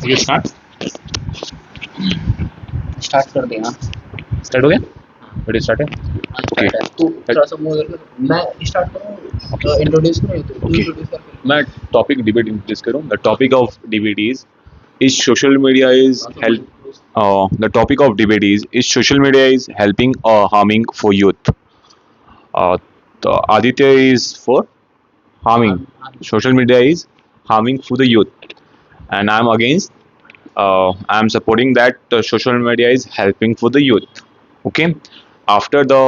ये start start कर देना। स्टार्ट हो गया वीडियो स्टार्ट है ओके स्टार्ट है तू थोड़ा सा मूव कर, मैं स्टार्ट करूँ, इंट्रोड्यूस करूँ तो तू ओके इंट्रोड्यूस कर। मैं टॉपिक डिबेट इंट्रोड्यूस करूँ the topic of debate is social media is help the topic of debate is social media is helping or harming for youth. The Aditya is for harming. Social media is harming for the youth, and I'm against. I'm supporting that social media is helping for the youth. Okay. After the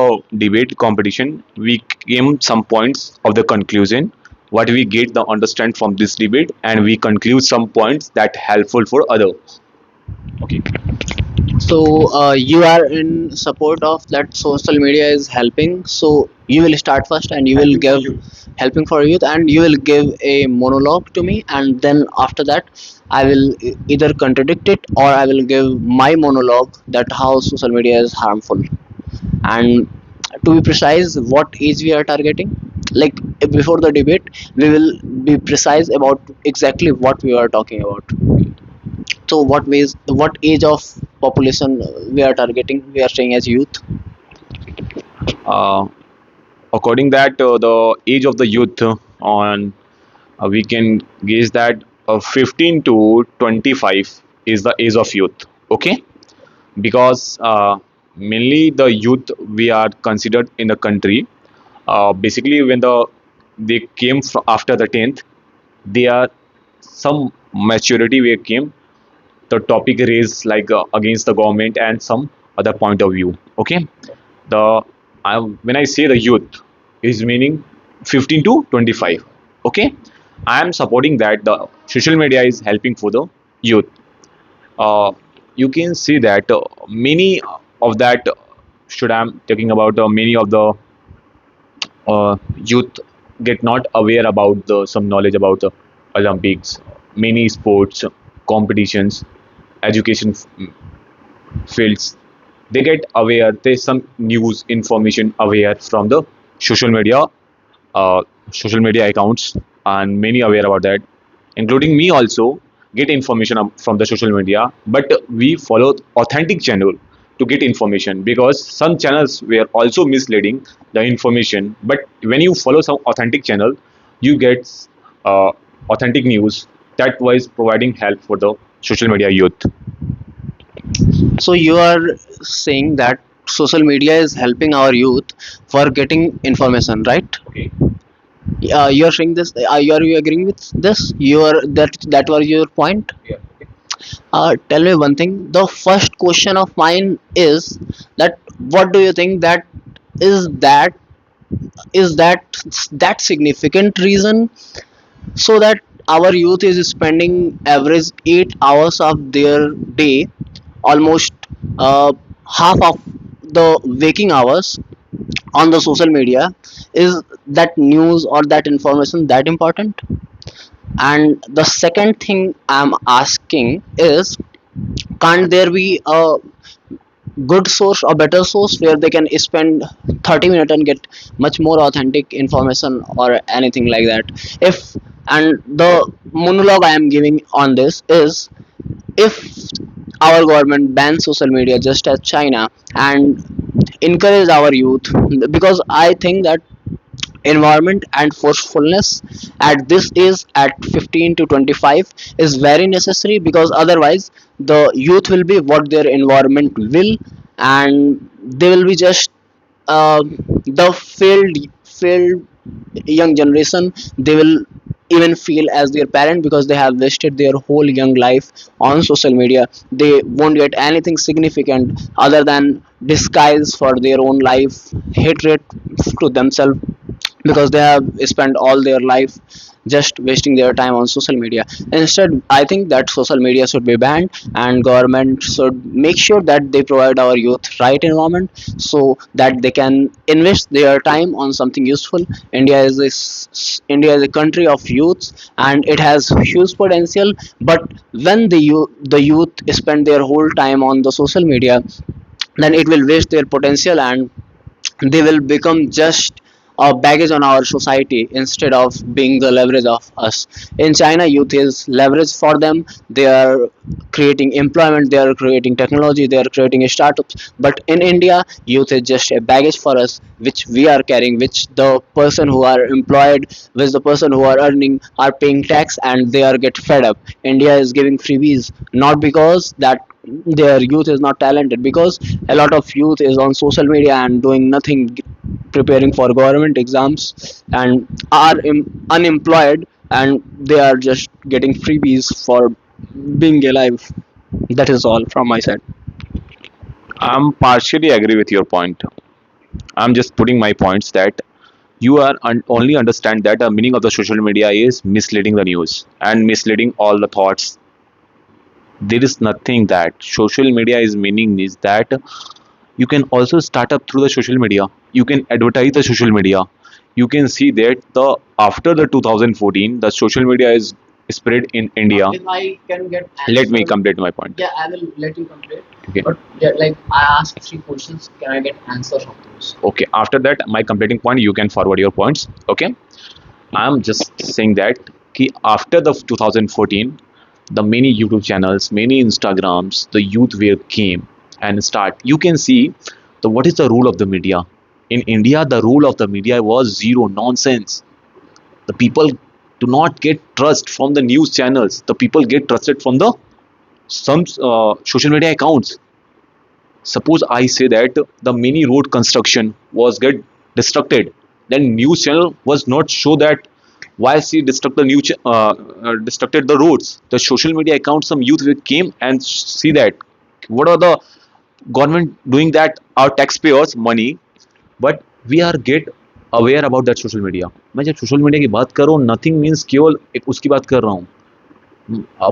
debate competition, we came some points of the conclusion. What we get the understand from this debate, and we conclude some points that helpful for other. Okay. So you are in support of that social media is helping. So you will start first and you will give helping for youth, and you will give a monologue to me, and then after that I will either contradict it or I will give my monologue that how social media is harmful. And to be precise, what age we are targeting, like before the debate we will be precise about exactly what we are talking about. So what age of population we are targeting, we are saying as youth? Uh, According that the age of the youth on we can gauge that 15 to 25 is the age of youth. Okay, because mainly the youth we are considered in the country. Basically, when they came after the 10th, they are some maturity where came the topic raised like against the government and some other point of view. Okay, the when I say the youth is meaning 15 to 25. Okay, I am supporting that the social media is helping for the youth. You can see that many of that should I'm talking about many of the youth get not aware about the some knowledge about the Olympics, many sports competitions, education fields. They get aware. There's some news information aware from the social media, uh, social media accounts, and many aware about that, including me also get information from the social media. But we follow authentic channel to get information because some channels were also misleading the information. But when you follow some authentic channel, you get uh, authentic news that was providing help for the social media youth. So you are saying that social media is helping our youth for getting information, right? Okay. You are saying this, are you agreeing with this? You are that was your point. Yeah. Tell me one thing. The first question of mine is that what do you think that is that is that that significant reason so that our youth is spending average 8 hours of their day, almost uh, half of the waking hours on the social media? Is that news or that information that important? And the second thing I'm asking is, can't there be a good source or better source where they can spend 30 minutes and get much more authentic information or anything like that? If, and the monologue I am giving on this is, if our government bans social media just as China and encourage our youth, because I think that environment and forcefulness at this age at 15 to 25 is very necessary, because otherwise the youth will be what their environment will, and they will be just the failed young generation. They will even feel as their parent because they have wasted their whole young life on social media. They won't get anything significant other than disguise for their own life, hatred to themselves, because they have spent all their life just wasting their time on social media. Instead, I think that social media should be banned, and government should make sure that they provide our youth right environment so that they can invest their time on something useful. India is a country of youths and it has huge potential, but when the youth spend their whole time on the social media, then it will waste their potential and they will become just a baggage on our society instead of being the leverage of us. In China, youth is leverage for them. They are creating employment, they are creating technology, they are creating startups. But in India, youth is just a baggage for us, which we are carrying, which the person who are employed, which the person who are earning are paying tax, and they are get fed up. India is giving freebies, not because that their youth is not talented, because a lot of youth is on social media and doing nothing, preparing for government exams, and are unemployed, and they are just getting freebies for being alive. That is all from my side. I'm partially agree with your point. I'm just putting my points that you are only understand that the meaning of the social media is misleading the news and misleading all the thoughts. There is nothing that social media is meaning is that you can also start up through the social media. You can advertise the social media. You can see that the after the 2014 the social media is spread in India. If I can get Let me answer, complete my point. yeah, I will let you complete. Okay. But yeah, like I asked three questions, can I get answers of those? Okay, after that my completing point you can forward your points. Okay, I'm just saying that ki after the 2014, the many YouTube channels, many Instagrams, the youth wave came and start. You can see the what is the rule of the media in India. The rule of the media was zero nonsense. The people do not get trust from the news channels. The people get trusted from the some social media accounts. Suppose I say that the mini road construction was get destructed, then news channel was not show that why she destruct the destructed the roads. The social media accounts, some youth will came and see that what are the government doing that our taxpayers money, but we are get aware about that social media. मैं जब social media की बात कर रहा हूँ nothing means केवल एक उसकी बात कर रहा हूँ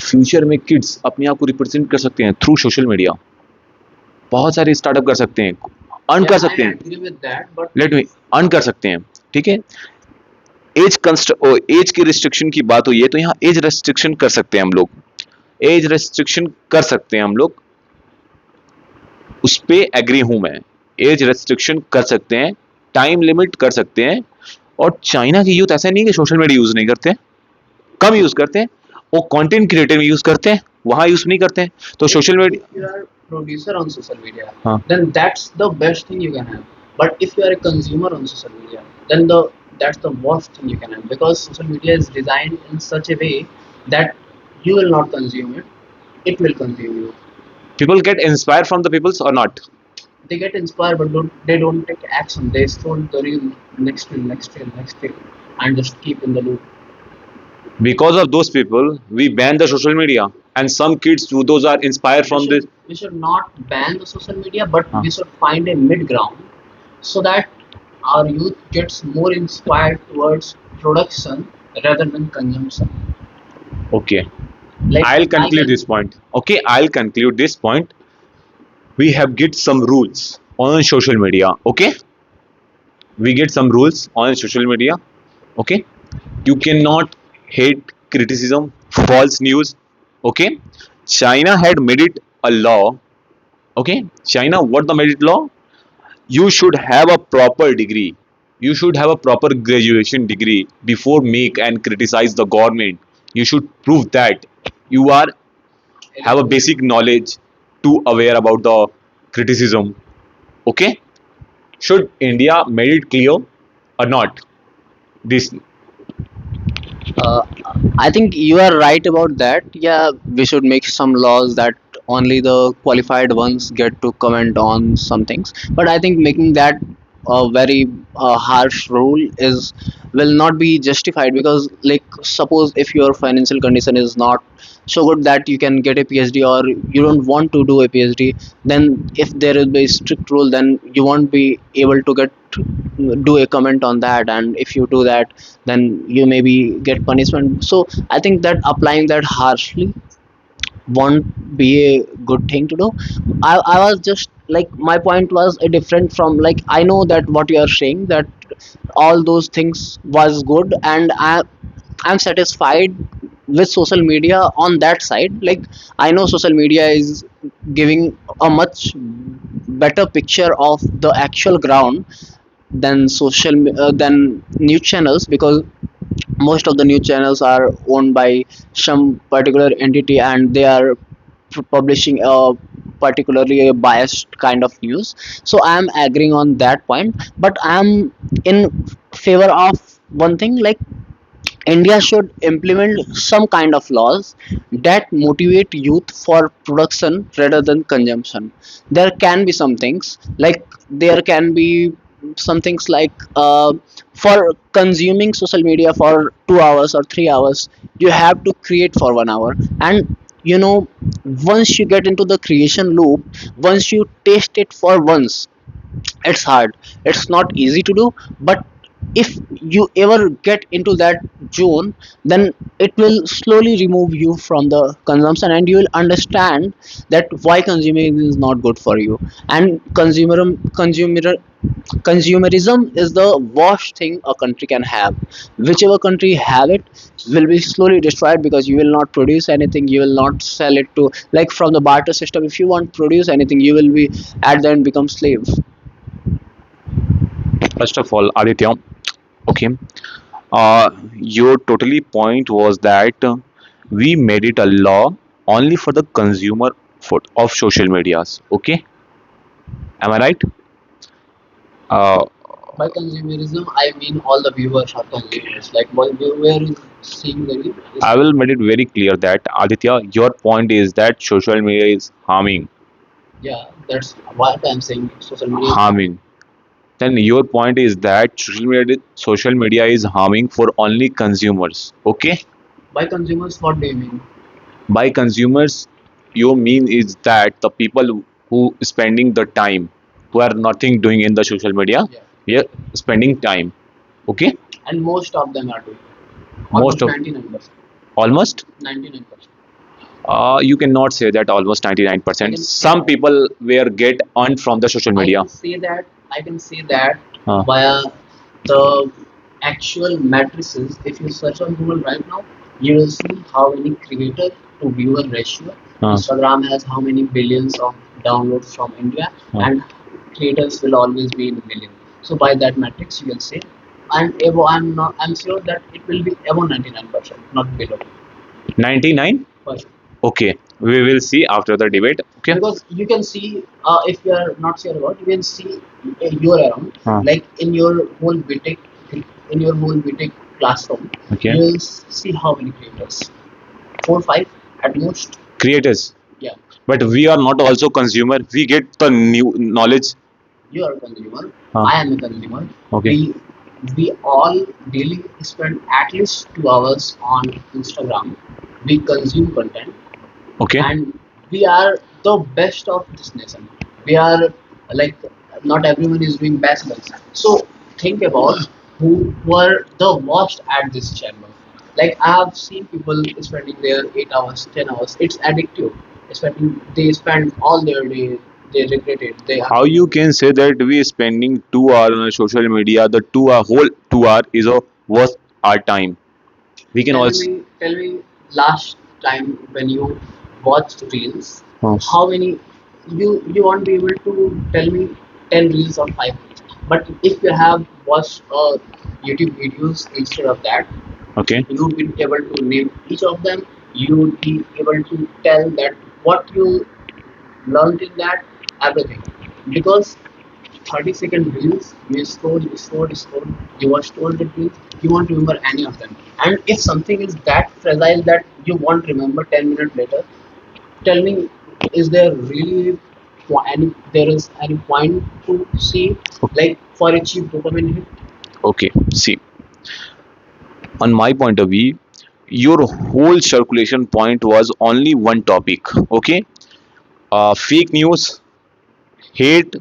फ्यूचर में किड्स अपने आप को रिप्रेजेंट कर सकते हैं थ्रू सोशल मीडिया बहुत सारे स्टार्टअप कर सकते हैं अर्न कर सकते हैं लेट मी अर्न कर सकते हैं ठीक है एज की रिस्ट्रिक्शन की बात हुई है तो यहाँ एज रेस्ट्रिक्शन कर सकते हैं हम लोग एज रेस्ट्रिक्शन कर सकते हैं हम लोग उस पे एग्री हूं मैं एज रेस्ट्रिक्शन कर सकते हैं टाइम लिमिट कर सकते हैं और चाइना की यूथ ऐसा नहीं कि सोशल मीडिया यूज नहीं करते कम यूज करते हैं वो कंटेंट क्रिएटर में यूज करते हैं वहां यूज नहीं करते हैं तो social media Producer on social media, हाँ then that's the best thing you can have. But if you are a consumer on social media, then that's the worst thing you can have, because social media is designed in such a way that you will not consume it, it will consume you. people get inspired from the peoples or not They get inspired, but they don't take action. They scroll the reel, next reel, next reel, next reel, and just keep in the loop. because of those people we ban the social media and some kids who those are inspired from this We should not ban the social media, but huh. we should find a mid ground so that our youth gets more inspired towards production rather than consumption. Okay, Like I'll I conclude can, this point. Okay, I'll conclude this point. We have get some rules on social media. Okay, we get some rules on social media. Okay, you cannot hate criticism, false news. Okay, China had made it a law. Okay, China what the made it law? You should have a proper degree. You should have a proper graduation degree before make and criticize the government. You should prove that you are have a basic knowledge to aware about the criticism. Okay, should India made it clear or not this? uh, I think you are right about that. Yeah, we should make some laws that only the qualified ones get to comment on some things. But I think making that a very harsh rule is will not be justified, because like suppose if your financial condition is not so good that you can get a PhD, or you don't want to do a PhD, then if there is a strict rule, then you won't be able to get do a comment on that, and if you do that, then you maybe get punishment. So I think that applying that harshly won't be a good thing to do. I was just like, my point was a different from, like, I know that what you are saying, that all those things was good, and I'm satisfied with social media on that side. Like, I know social media is giving a much better picture of the actual ground, than than news channels, because most of the news channels are owned by some particular entity, and they are publishing a particularly a biased kind of news. So I am agreeing on that point, but I am in favor of one thing, like India should implement some kind of laws that motivate youth for production rather than consumption. There can be some things like there can be some things like for consuming social media for 2 hours or 3 hours, you have to create for 1 hour. And you know, once you get into the creation loop, once you taste it for once, it's hard, it's not easy to do. But if you ever get into that zone, then it will slowly remove you from the consumption, and you will understand that why consuming is not good for you. And consumerism is the worst thing a country can have. Whichever country have it will be slowly destroyed, because you will not produce anything, you will not sell it to, like from the barter system, if you want to produce anything, you will be at the end become slave. First of all, Aditya, okay, your totally point was that we made it a law only for the consumer of social medias. Okay, am I right? Uh, By consumerism, I mean all the viewers are consumers. Like while viewer is seeing the video, I will make it very clear that Aditya, your point is that social media is yeah, that's what I'm saying. Social media is harming. Then your point is that social media is harming for only consumers. Okay, by consumers. What do you mean? by consumers, you mean is that the people who spending the time, who are nothing doing in the social media, Yeah, we are spending time. Okay, and most of them are doing most almost of 99%. almost 99%. you cannot say that almost I 99%. can say Some that. people were get earned from the social I media. can say that. I can say that Uh, via the actual matrices. If you search on Google right now, you will see how many creator to viewer ratio. uh, Instagram has how many billions of downloads from India, uh. and creators will always be in a million. So by that matrix, you will say, and above, I'm not. I'm sure that it will be above 99%, not below. 99. Percent. Okay, we will see after the debate. Okay. Because you can see, if you are not sure about, you can see your around, Uh, like in your whole BTech, in your whole BTech classroom, okay. you will see how many creators, 4 5 at most. Creators, Yeah, but we are not also consumer. We get the new knowledge. you are a consumer, Uh, I am a consumer. okay. We all daily spend at least 2 hours on Instagram. We consume content, Okay. and we are the best of this nation. We are like, not everyone is doing bachelors. So think about who were the worst at this channel. Like I have seen people spending their 8 hours, 10 hours. It's addictive. Spending, they spend all their day. They regret it. They have How to. you can say that we spending 2 hours on social media? The 2 hour whole 2 hour is a worth our time. We can also. Tell me, last time when you watched reels, Uh, how many, you won't be able to tell me 10 reels or 5 reels. But if you have watched YouTube videos instead of that, okay. you would be able to name each of them. You would be able to tell that what you learned in that, everything. Because 30-second reels, you scroll, you watch 200 reels, you won't remember any of them. And if something is that fragile that you won't remember 10 minutes later, tell me, is there really there is any point to see, like for a cheap dopamine hit? Okay. See, on my point of view, your whole circulation point was only one topic. Okay. Fake news, hate.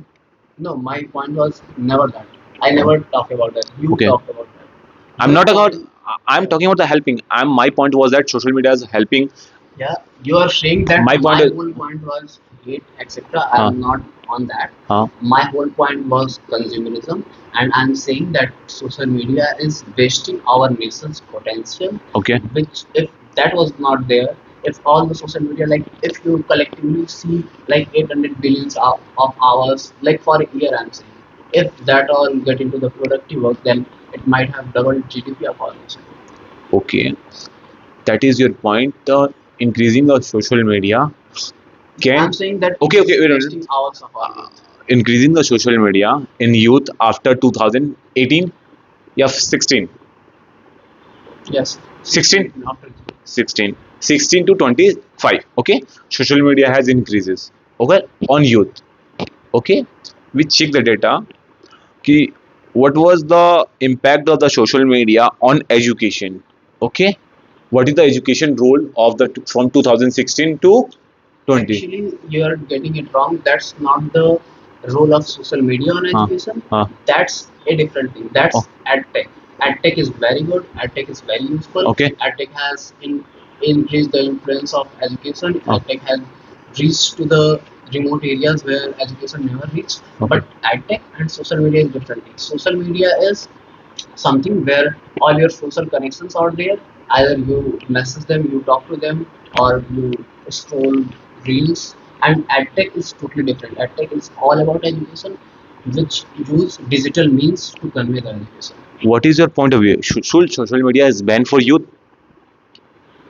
No, my point was never that. I never talk about that. You Okay. talked about that. I'm Your not about. point. I'm talking about the helping. My point was that social media is helping. Yeah, you are saying that My point my is. whole point was hate, etc. Uh, I'm not on that. uh, My whole point was consumerism, and I'm saying that social media is wasting our nation's potential. okay. Which, if that was not there, if all the social media, like if you collectively see like 800 billions of hours, like for a year, I'm saying. If that all get into the productive work, then it might have doubled GDP of our nation. Okay, that is your point. The increasing of social media can. I'm saying that Okay, it okay, is wait a minute. wasting hours of our youth. Increasing the social media in youth after 2018, yeah, 16, Yes, 16, 16 after. 16, 16 to 25. Okay, social media has increases. Okay, on youth. Okay, we check the data. Ki, what was the impact of the social media on education? Okay, what is the education role of the from 2016 to 20? Actually, you are getting it wrong. That's not the role of social media on Huh, education. huh, That's a different thing. oh, That's edtech. Edtech is very good. Edtech is very useful. okay, Edtech has increased the influence of education. oh, Edtech has reached to the remote areas where education never reached. okay. But edtech and social media is different thing. Social media is something where all your social connections are there. Either you message them, you talk to them, or you scroll reels. And edtech is totally different. Edtech is all about education, which use digital means to convey the education. What is your point of view? Should social media is banned for youth?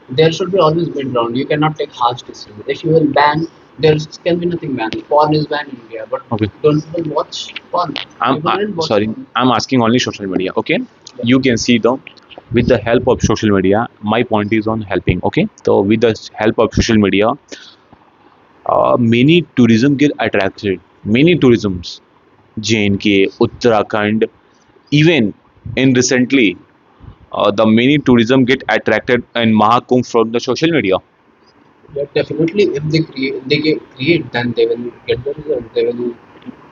There should be always mid-ground. You cannot take harsh decisions. If you will ban, there can be nothing banned. Porn is banned in India, but Okay, don't people watch porn? I'm People will watch sorry. porn. I'm asking only social media. Okay, Yeah. you can see the with the help of social media. My point is on helping. Okay, so with the help of social media, many tourism get attracted. Many tourisms, JNK, Uttarakhand, even in recently, the many tourism get attracted in Mahakumbh from the social media. Yeah, definitely. If create, then they will get the result. They will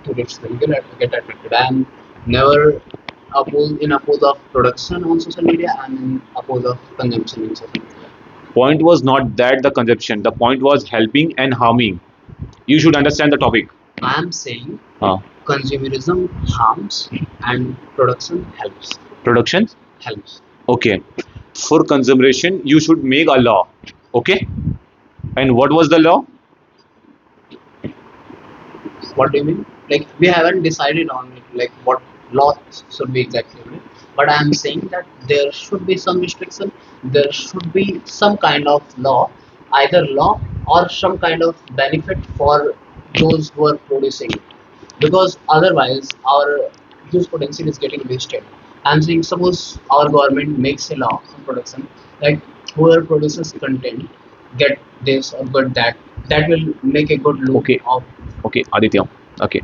tourists will get attracted. I am never oppose of production on social media. I am in oppose of consumption in social media. Point was not that the consumption. The point was helping and harming. You should understand the topic. I am saying Uh, consumerism harms and production Production. helps. Okay. For consumption, you should make a law. Okay. And what was the law? What do you mean? Like we haven't decided on it, like what laws should be exactly on it. But I am saying that there should be some restriction. There should be some kind of law, either law or some kind of benefit for those who are producing it. Because otherwise, our huge potential is getting wasted. I'm saying, suppose our government makes a law on production that whoever produces content get this or get that. That will make a good loop Okay. of. Okay, Aditya. Okay.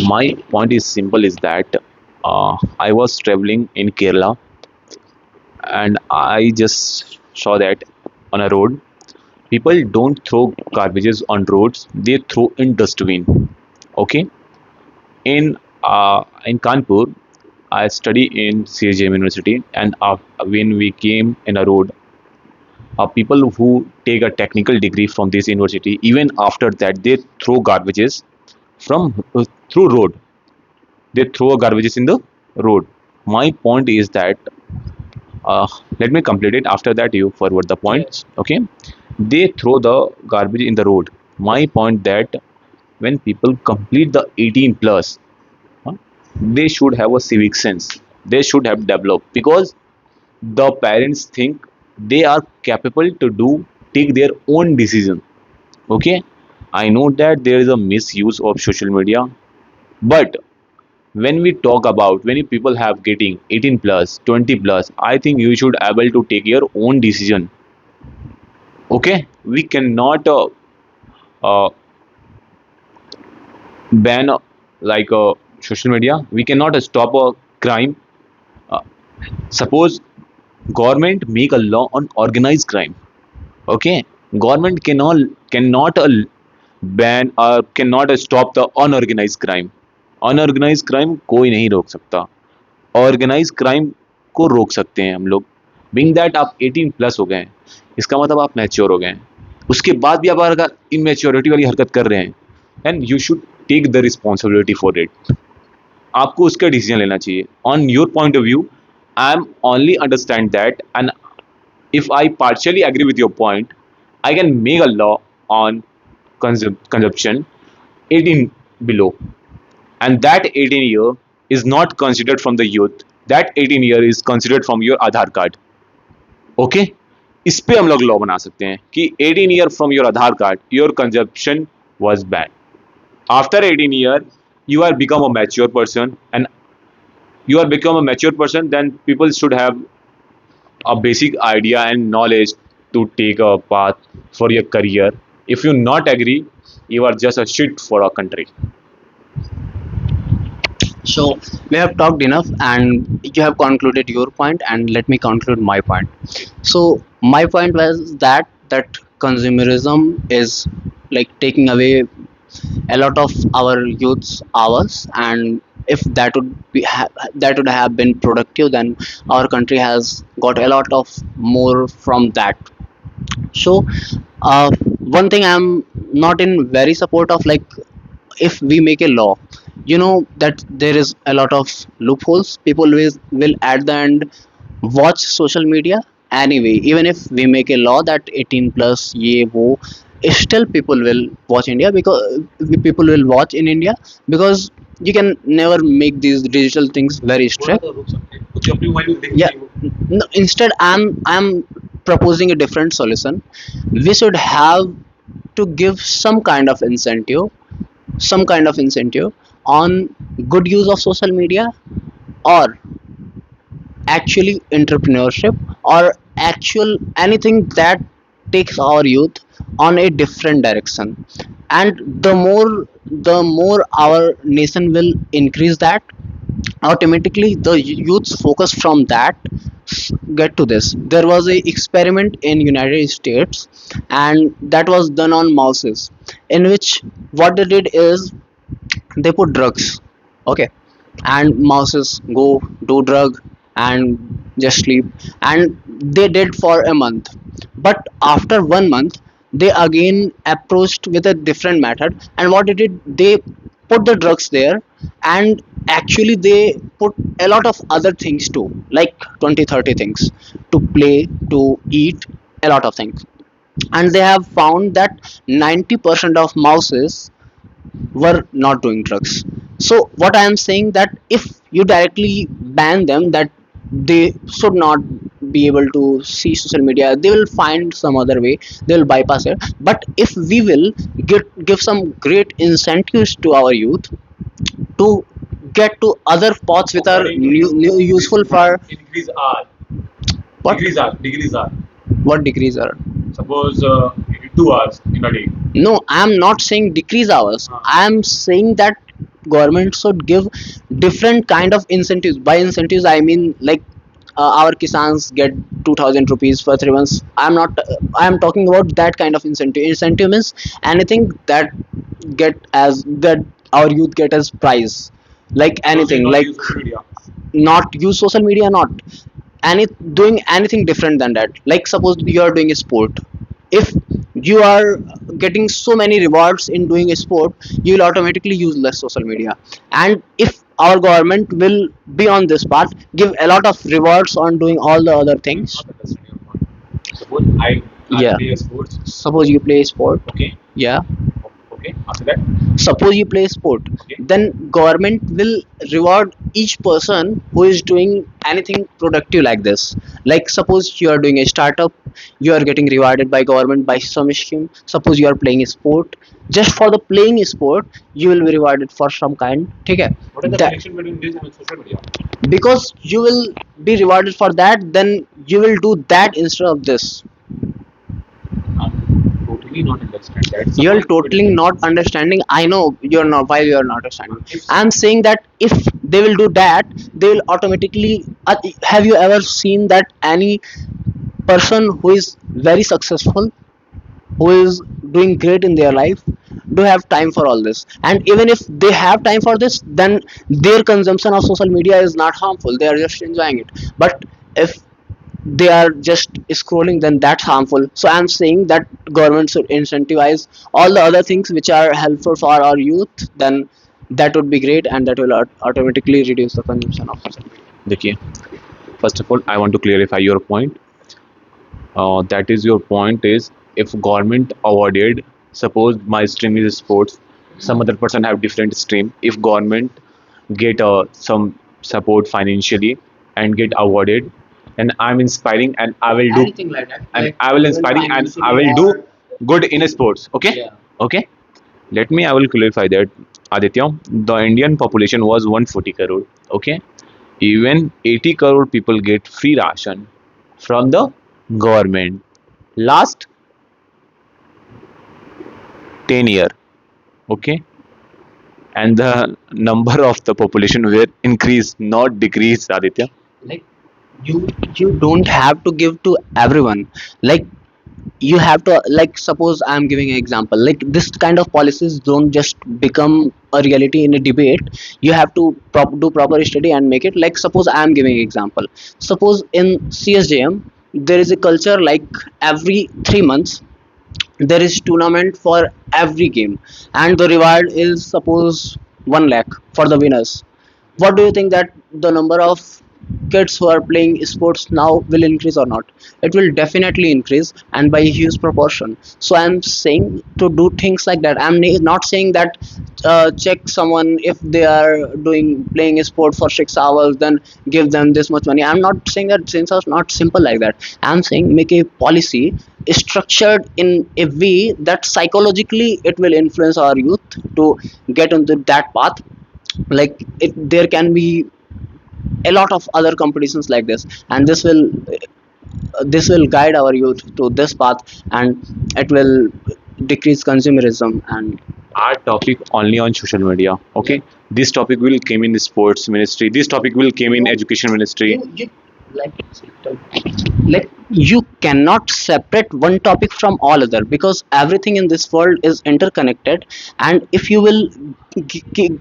My point is simple is that I was traveling in Kerala and I just saw that on a road, people don't throw garbages on roads, they throw in dustbin. Okay. In Kanpur, I study in CSJM University, and when we came in a road, people who take a technical degree from this university, even after that, they throw garbages from through road. They throw garbages in the road. My point is that uh, let me complete it. After that, you forward the Yes. points. Okay, they throw the garbage in the road. My point that when people complete the 18 plus, huh, they should have a civic sense. They should have developed because the parents think they are capable to do take their own decision. Okay, I know that there is a misuse of social media, but when we talk about when people have getting 18 plus 20 plus, I think you should able to take your own decision. Okay, we cannot uh, ban social media. We cannot stop a crime. uh, Suppose government make a law on organized crime. Okay, government cannot ban or cannot stop the unorganized crime. Unorganise crime कोई नहीं रोक सकता. Organise crime को रोक सकते हैं हम लोग. बिंग दैट आप 18 प्लस हो गए हैं, इसका मतलब आप मैच्योर हो गए हैं. उसके बाद भी आप अगर इमेच्योरिटी वाली हरकत कर रहे हैं, and you should take the responsibility for it. आपको उसका डिसीजन लेना चाहिए. On your point of view, I am only understand that, and if I partially agree with your point, I can make a law on consumption 18 below. and that 18 year is not considered from the youth. That 18 year is considered from your Aadhaar card. Okay, इस पे हम लोग law बना सकते हैं कि 18 year from your Aadhaar card your consumption was ban. After 18 year you are become a mature person, and you are become a mature person, then people should have a basic idea and knowledge to take a path for your career. If you not agree, you are just a shit for a country. So we have talked enough, and you have concluded your point, and let me conclude my point. So my point was that consumerism is like taking away a lot of our youth's hours, and if that would that would have been productive, then our country has got a lot of more from that. So one thing I'm not in very support of, like, if we make a law, you know that there is a lot of loopholes. People will at the end watch social media anyway. Even if we make a law that 18 plus ye wo, still people will watch India, because people will watch in India, because you can never make these digital things very strict. Yeah. No, instead I'm proposing a different solution. We should have to give some kind of incentive on good use of social media, or actually entrepreneurship, or actual anything that takes our youth on a different direction. And the more our nation will increase that, automatically the youth's focus from that get to this. There was a experiment in United States, and that was done on mouses, in which what they did is they put drugs, okay, and mouses go do drug and just sleep, and they did for a month. But after 1 month, they again approached with a different method, and what they did, they put the drugs there, and actually they put a lot of other things too, like 20-30 things, to play, to eat, a lot of things. And they have found that 90% of mouses were not doing drugs. So what I am saying, that if you directly ban them, that they should not be able to see social media, they will find some other way, they will bypass it. But if we will give some great incentives to our youth to get to other paths which are new useful for what Degrees are. what degrees are. Suppose 2 hours in a day. No, I am not saying decrease hours. I am saying that government should give different kind of incentives. By incentives, I mean like our kisans get 2,000 rupees for 3 months. I'm not. I am talking about that kind of incentive. Incentive means anything that get as that our youth get as prize, like anything, like not use social media, not any doing anything different than that. Like suppose you are doing a sport, if you are getting so many rewards in doing a sport, you will automatically use less social media. And if our government will be on this path, give a lot of rewards on doing all the other things. Suppose I Yeah, play sports. suppose you play sport. Okay. Yeah, Okay. After that. suppose you play sport, Okay. then government will reward each person who is doing anything productive like this. Like suppose you are doing a startup, you are getting rewarded by government by some scheme. Suppose you are playing a sport, just for the playing sport you will be rewarded for some kind, okay. What is the That, connection between this and social media? because you will be rewarded for that, then you will do that instead of this. I'm totally not understand that. You're totally not understanding. I know you're not. Why you're not understanding? I'm saying that if they will do that, they will automatically. Have you ever seen that any person who is very successful, who is doing great in their life, do have time for all this? And even if they have time for this, then their consumption of social media is not harmful, they are just enjoying it. But if they are just scrolling, then that's harmful. So I'm saying that government should incentivize all the other things which are helpful for our youth, then that would be great, and that will automatically reduce the consumption of social media. देखिए, first of all, I want to clarify your point. That is your point is if government awarded, suppose my stream is sports, some other person have different stream. If government get some support financially and get awarded, and I'm inspiring and I will do, Anything like that, and like I will even inspiring and I financially will do or good in sports. Okay. yeah. Okay, let me, I will clarify that, Aditya. The Indian population was 140 crore. Okay, even 80 crore people get free ration from the government last 10 year. Okay, and the number of the population will increase, not decrease, Aditya. Like you don't have to give to everyone. Like you have to, like suppose I'm giving an example, like this kind of policies don't just become a reality in a debate. You have to do proper study and make it. Like suppose I'm giving an example, suppose in CSJM there is a culture like every 3 months there is tournament for every game, and the reward is suppose 1 lakh for the winners. What do you think that the number of kids who are playing sports now will increase or not? It will definitely increase, and by a huge proportion. So I'm saying to do things like that. I'm not saying that check someone if they are doing playing a sport for 6 hours, then give them this much money. I'm not saying that things are not simple like that. I'm saying make a policy structured in a way that psychologically it will influence our youth to get into that path. Like there can be a lot of other competitions like this, and this will guide our youth to this path, and it will decrease consumerism. And Our topic only on social media. yeah, Okay, this topic will came in the sports ministry, this topic will came in you education ministry. you like like you cannot separate one topic from all other, because everything in this world is interconnected. And if you will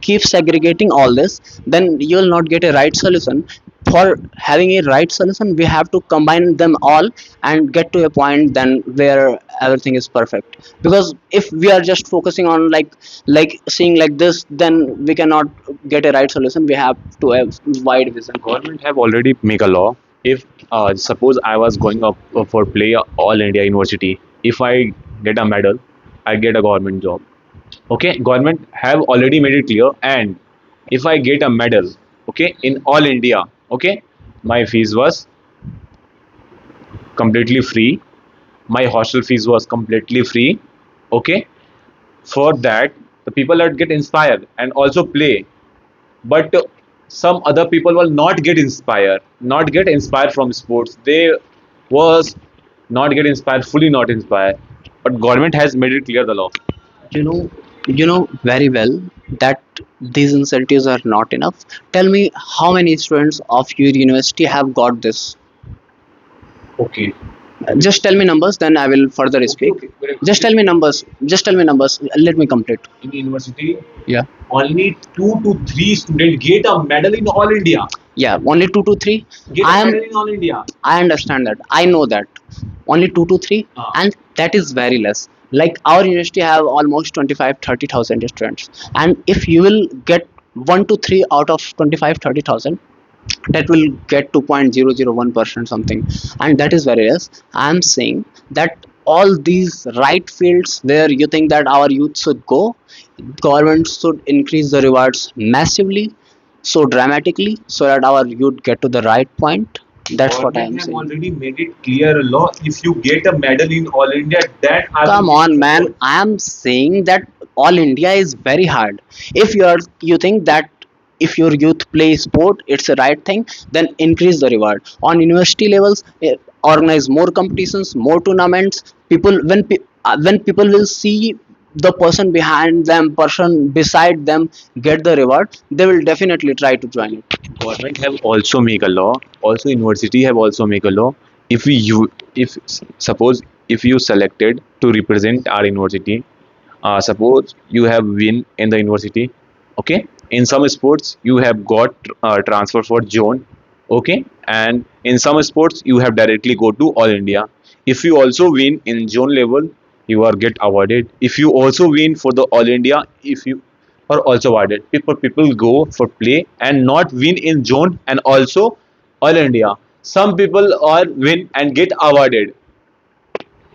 keep segregating all this, then you will not get a right solution. For having a right solution, we have to combine them all and get to a point then where everything is perfect. Because if we are just focusing on like seeing like this, then we cannot get a right solution. We have to have wide vision. Government have already make a law. If suppose I was going up for play all India university, if I get a medal, I get a government job. Okay, government have already made it clear. And if I get a medal, okay, in all India, okay, my fees was completely free, my hostel fees was completely free. Okay, for that the people that get inspired and also play. But some other people will not get inspired from sports. They was not get inspired, fully not inspired, but government has made it clear the law. you know you know very well that these incentives are not enough. Tell me how many students of your university have got this. Okay. Just tell me numbers, then I will further Okay, speak. okay. Very good. Just tell me numbers, just tell me numbers, let me complete. In university, Yeah, only 2 to 3 students get a medal in all India. yeah, only 2 to 3. Get I a am medal in all India. I understand that, I know that. Only 2 to 3, and that is very less. Like our university have almost 25-30,000 students, and if you will get 1 to 3 out of 25-30,000, that will get 2.001% something, and that is very less. I'm saying that all these right fields where you think that our youth should go, government should increase the rewards massively, so dramatically, so that our youth get to the right point. That's what I Government am have saying. already made it clear law. If you get a medal in all India, then I will Come give you on, man. support. I am saying that all India is very hard. If you think that if your youth play sport, it's the right thing, then increase the reward. On university levels, organize more competitions, more tournaments. When people will see the person behind them, person beside them get the reward, they will definitely try to join Okay. it. Government have also make a law. Also, university have also make a law. If we you if suppose if you selected to represent our university, suppose you have win in the university. Okay, in some sports you have got transfer for zone. Okay, and in some sports you have directly go to all India. If you also win in zone level, you are get awarded. If you also win for the all India, if you are also awarded. People go for play and not win in zone and also all India. Some people are win and get awarded.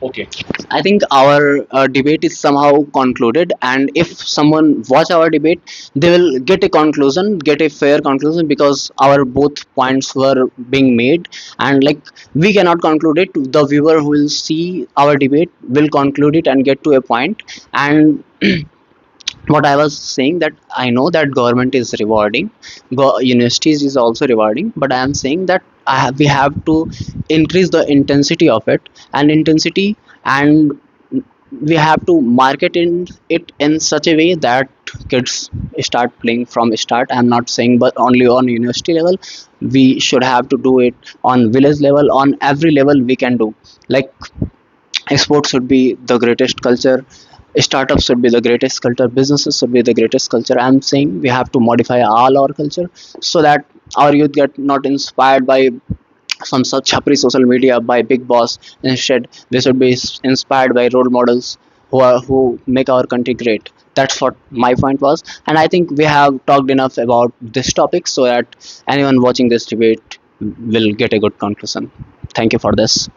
Okay. I think our debate is somehow concluded, and if someone watch our debate, they will get a conclusion, get a fair conclusion, because our both points were being made, and like we cannot conclude it. The viewer who will see our debate will conclude it and get to a point. And what I was saying, that I know that government is rewarding, universities is also rewarding, but I am saying that we have to increase the intensity of it, and intensity, and we have to market in it in such a way that kids start playing from start. I'm not saying but only on university level, we should have to do it on village level, on every level we can do. Like sports should be the greatest culture, startups should be the greatest culture, businesses should be the greatest culture. I'm saying we have to modify all our culture, so that our youth get not inspired by some such chapri social media, by big boss. Instead they should be inspired by role models who make our country great. That's what my point was, and I think we have talked enough about this topic, so that anyone watching this debate will get a good conclusion. Thank you for this.